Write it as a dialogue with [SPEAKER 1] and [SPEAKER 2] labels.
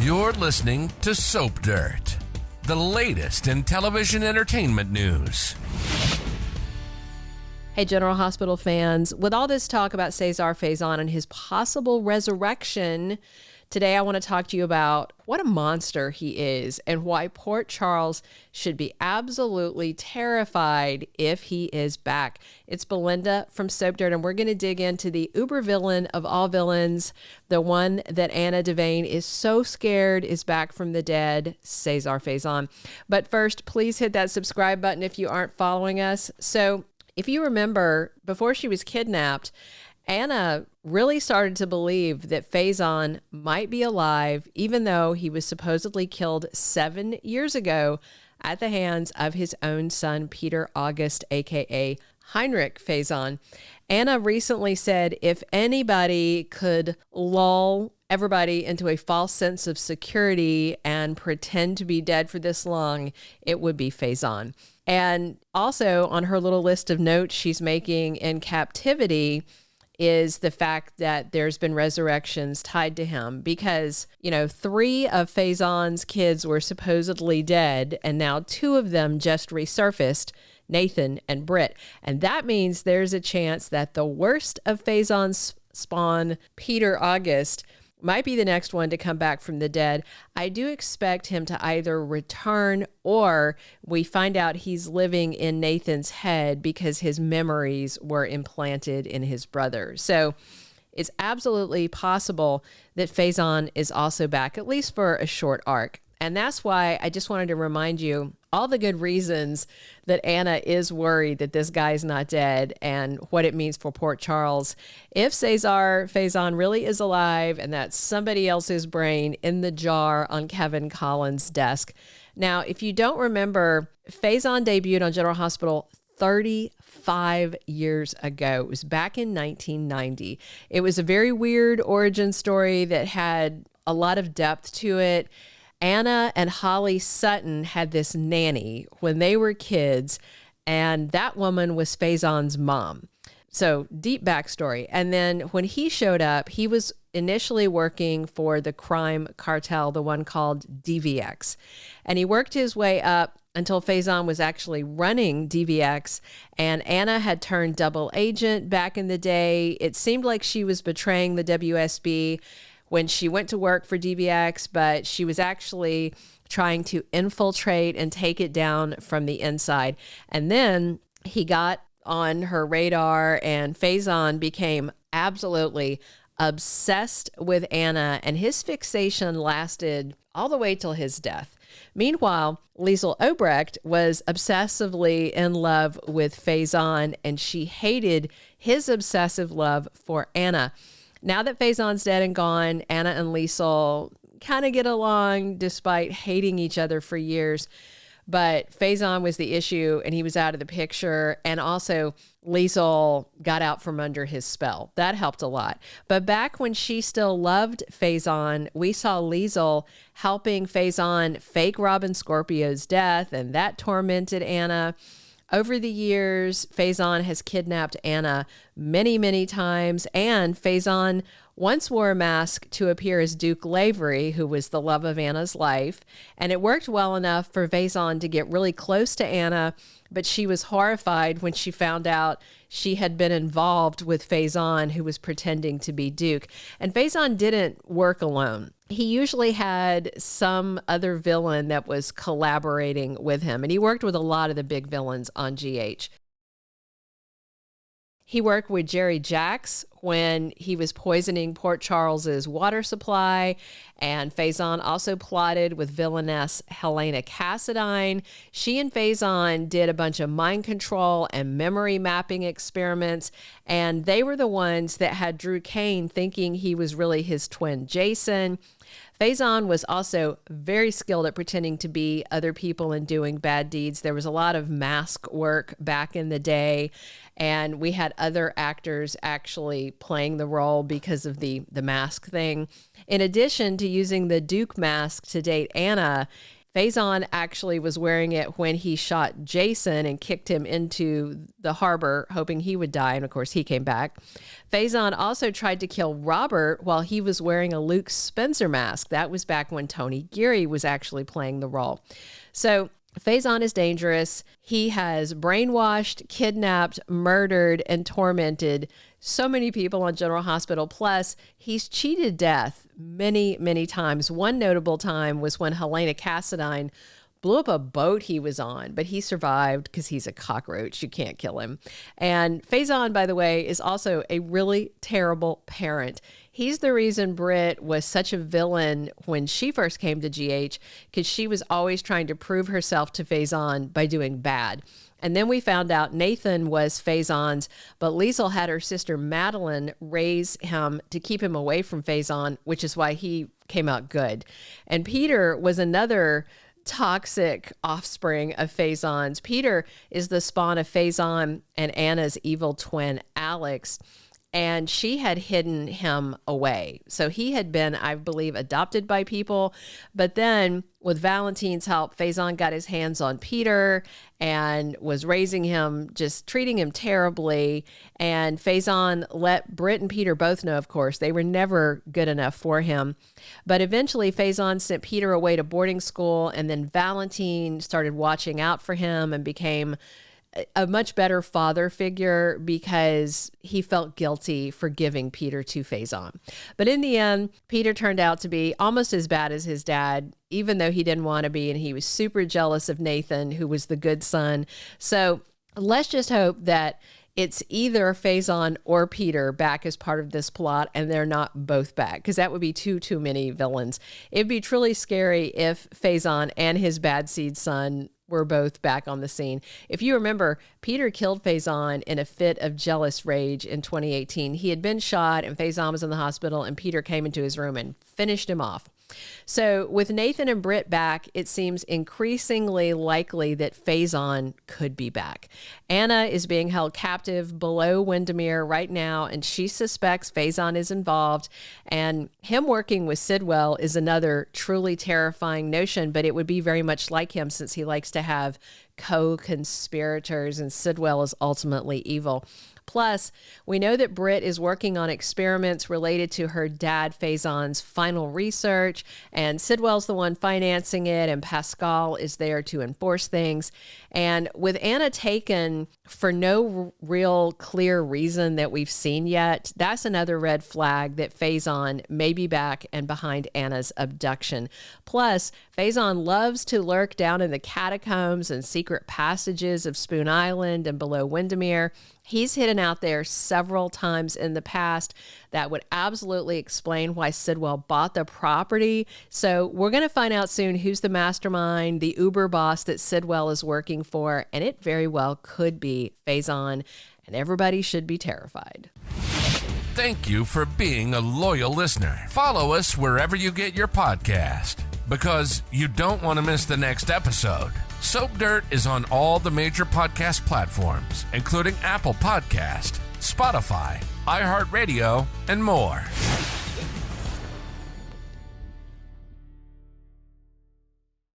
[SPEAKER 1] You're listening to Soap Dirt, the latest in television entertainment news.
[SPEAKER 2] Hey, General Hospital fans, with all this talk about Cesar Faison and his possible resurrection, today I want to talk to you about what a monster he is and why Port Charles should be absolutely terrified if he is back. It's Belinda from Soap Dirt, and we're going to dig into the uber villain of all villains, the one that Anna Devane is so scared is back from the dead, Cesar Faison. But first, please hit that subscribe button if you aren't following us. So, if you remember, before she was kidnapped, Anna really started to believe that Faison might be alive, even though he was supposedly killed 7 years ago at the hands of his own son, Peter August, aka Heinrich Faison. Anna recently said if anybody could lull everybody into a false sense of security and pretend to be dead for this long, it would be Faison. And also on her little list of notes she's making in captivity is the fact that there's been resurrections tied to him because, 3 of Faison's kids were supposedly dead, and now 2 of them just resurfaced, Nathan and Britt. And that means there's a chance that the worst of Faison's spawn, Peter August, might be the next one to come back from the dead. I do expect him to either return or we find out he's living in Nathan's head because his memories were implanted in his brother. So it's absolutely possible that Faison is also back, at least for a short arc. And that's why I just wanted to remind you all the good reasons that Anna is worried that this guy's not dead and what it means for Port Charles. If Cesar Faison really is alive and that's somebody else's brain in the jar on Kevin Collins' desk. Now, if you don't remember, Faison debuted on General Hospital 35 years ago. It was back in 1990. It was a very weird origin story that had a lot of depth to it. Anna and Holly Sutton had this nanny when they were kids, and that woman was Faison's mom. So deep backstory. And then when he showed up, he was initially working for the crime cartel, the one called DVX. And he worked his way up until Faison was actually running DVX, and Anna had turned double agent back in the day. It seemed like she was betraying the WSB when she went to work for DVX, but she was actually trying to infiltrate and take it down from the inside. And then he got on her radar, and Faison became absolutely obsessed with Anna, and his fixation lasted all the way till his death. Meanwhile, Liesl Obrecht was obsessively in love with Faison, and she hated his obsessive love for Anna. Now that Faison's dead and gone, Anna and Liesl kind of get along despite hating each other for years. But Faison was the issue and he was out of the picture. And also Liesl got out from under his spell. That helped a lot. But back when she still loved Faison, we saw Liesl helping Faison fake Robin Scorpio's death, and that tormented Anna. Over the years, Faison has kidnapped Anna many, many times, and Faison once wore a mask to appear as Duke Lavery, who was the love of Anna's life, and it worked well enough for Faison to get really close to Anna, but she was horrified when she found out she had been involved with Faison, who was pretending to be Duke. And Faison didn't work alone. He usually had some other villain that was collaborating with him, and he worked with a lot of the big villains on GH. He worked with Jerry Jacks when he was poisoning Port Charles's water supply, and Faison also plotted with Villainous Helena Cassadine. She and Faison did a bunch of mind control and memory mapping experiments, and they were the ones that had Drew Kane thinking he was really his twin Jason. Faison was also very skilled at pretending to be other people and doing bad deeds. There was a lot of mask work back in the day, and we had other actors actually playing the role because of the mask thing. In addition to using the Duke mask to date Anna, Faison actually was wearing it when he shot Jason and kicked him into the harbor, hoping he would die. And of course, he came back. Faison also tried to kill Robert while he was wearing a Luke Spencer mask. That was back when Tony Geary was actually playing the role. So Faison is dangerous. He has brainwashed, kidnapped, murdered, and tormented so many people on General Hospital. Plus, he's cheated death many, many times. One notable time was when Helena Cassadine blew up a boat he was on, but he survived because he's a cockroach. You can't kill him. And Faison, by the way, is also a really terrible parent. He's the reason Britt was such a villain when she first came to GH, because she was always trying to prove herself to Faison by doing bad. And then we found out Nathan was Faison's, but Liesl had her sister Madeline raise him to keep him away from Faison, which is why he came out good. And Peter was another toxic offspring of Faison's. Peter is the spawn of Faison and Anna's evil twin, Alex, and she had hidden him away. So he had been, I believe, adopted by people. But then with Valentine's help, Faison got his hands on Peter and was raising him, just treating him terribly. And Faison let Britt and Peter both know, of course, they were never good enough for him. But eventually Faison sent Peter away to boarding school, and then Valentine started watching out for him and became a much better father figure because he felt guilty for giving Peter to Faison. But in the end, Peter turned out to be almost as bad as his dad, even though he didn't want to be, and he was super jealous of Nathan, who was the good son. So let's just hope that it's either Faison or Peter back as part of this plot, and they're not both back, because that would be too many villains. It'd be truly scary if Faison and his bad seed son were both back on the scene. If you remember, Peter killed Faison in a fit of jealous rage in 2018. He had been shot and Faison was in the hospital, and Peter came into his room and finished him off. So with Nathan and Britt back, it seems increasingly likely that Faison could be back. Anna is being held captive below Windermere right now, and she suspects Faison is involved. And him working with Sidwell is another truly terrifying notion, but it would be very much like him since he likes to have co-conspirators, and Sidwell is ultimately evil. Plus, we know that Britt is working on experiments related to her dad Faison's final research, and Sidwell's the one financing it, and Pascal is there to enforce things. And with Anna taken for no real clear reason that we've seen yet, that's another red flag that Faison may be back and behind Anna's abduction. Plus, Faison loves to lurk down in the catacombs and secret passages of Spoon Island and below Windermere. He's hidden out there several times in the past. That would absolutely explain why Sidwell bought the property. So we're going to find out soon who's the mastermind, the Uber boss that Sidwell is working for, and it very well could be Faison, and everybody should be terrified.
[SPEAKER 1] Thank you for being a loyal listener. Follow us wherever you get your podcast, because you don't want to miss the next episode. Soap Dirt is on all the major podcast platforms, including Apple Podcast, Spotify, iHeartRadio, and more.